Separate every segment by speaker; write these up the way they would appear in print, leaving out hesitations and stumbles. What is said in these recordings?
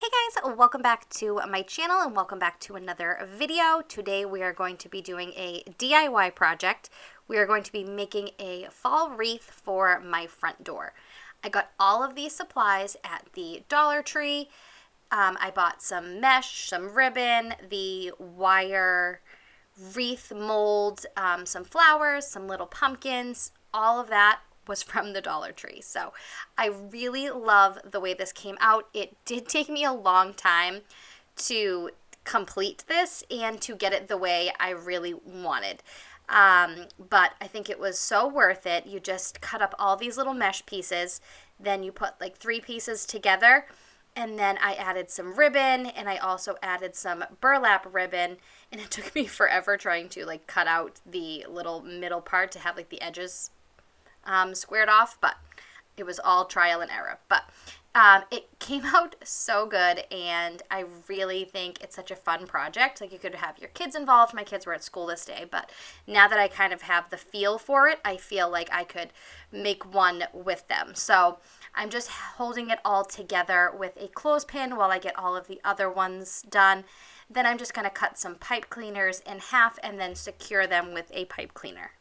Speaker 1: Hey guys, welcome back to my channel and welcome back to another video. Today we are going to be doing a DIY project. We are going to be making a fall wreath for my front door. I got all of these supplies at the Dollar Tree. I bought some mesh, some ribbon, the wire wreath molds, some flowers, some little pumpkins, all of that was from the Dollar Tree. So I really love the way this came out. It did take me a long time to complete this and to get it the way I really wanted. But I think it was so worth it. You just cut up all these little mesh pieces, then you put like 3 pieces together, and then I added some ribbon, and I also added some burlap ribbon, and it took me forever trying to like cut out the little middle part to have like the edges squared off, but it was all trial and error. But it came out so good, and I really think it's such a fun project. Like, you could have your kids involved. My kids were at school this day, but now that I kind of have the feel for it, I feel like I could make one with them. So I'm just holding it all together with a clothespin while I get all of the other ones done. Then I'm just going to cut some pipe cleaners in half and then secure them with a pipe cleaner.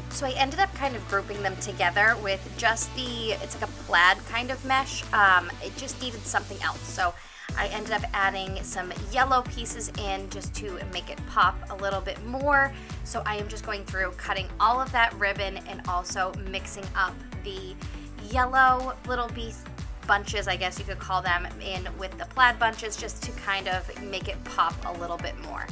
Speaker 1: So I ended up kind of grouping them together with just it's like a plaid kind of mesh. It just needed something else. So I ended up adding some yellow pieces in just to make it pop a little bit more. So I am just going through cutting all of that ribbon and also mixing up the yellow little bunches, I guess you could call them, in with the plaid bunches just to kind of make it pop a little bit more.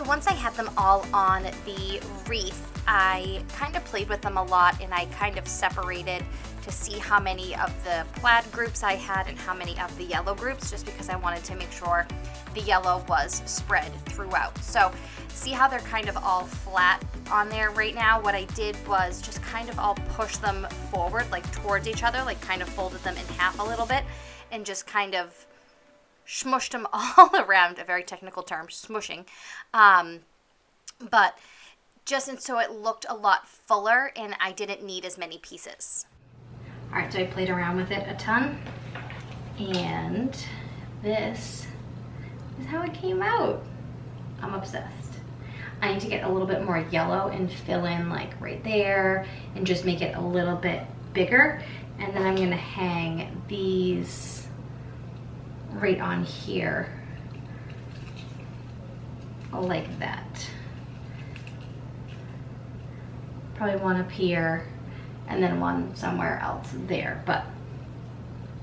Speaker 1: Once I had them all on the wreath, I kind of played with them a lot, and I kind of separated to see how many of the plaid groups I had and how many of the yellow groups, just because I wanted to make sure the yellow was spread throughout. So see how they're kind of all flat on there right now? What I did was just kind of all push them forward, like towards each other, like kind of folded them in half a little bit and just kind of smushed them all around, a very technical term, smushing, but just so it looked a lot fuller and I didn't need as many pieces. All right, so I played around with it a ton, and this is how it came out. I'm obsessed. I need to get a little bit more yellow and fill in like right there and just make it a little bit bigger, and then I'm gonna hang these right on here like that. Probably one up here and then one somewhere else there, but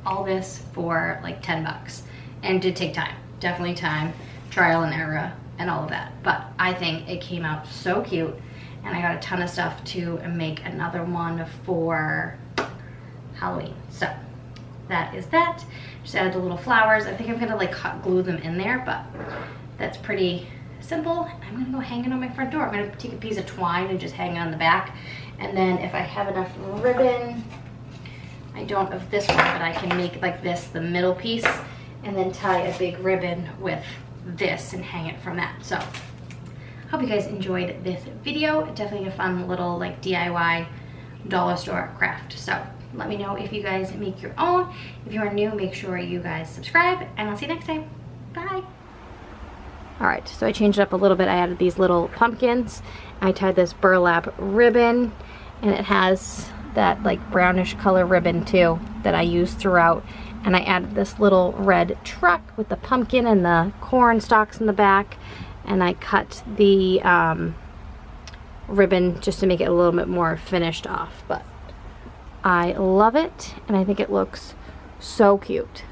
Speaker 1: all this for like $10, and it did take time, definitely time, trial and error, and all of that. But I think it came out so cute, and I got a ton of stuff to make another one for Halloween. So that is that. Just added the little flowers. I think I'm gonna like hot glue them in there, but that's pretty simple. I'm gonna go hang it on my front door. I'm gonna take a piece of twine and just hang it on the back. And then if I have enough ribbon, I don't of this one, but I can make like this the middle piece and then tie a big ribbon with this and hang it from that. So hope you guys enjoyed this video. Definitely a fun little like DIY dollar store craft. So let me know if you guys make your own. If you are new, make sure you guys subscribe, and I'll see you next time. Bye. All right, so I changed it up a little bit. I added these little pumpkins. I tied this burlap ribbon, and it has that like brownish color ribbon too that I use throughout. And I added this little red truck with the pumpkin and the corn stalks in the back. And I cut the ribbon just to make it a little bit more finished off. But I love it, and I think it looks so cute.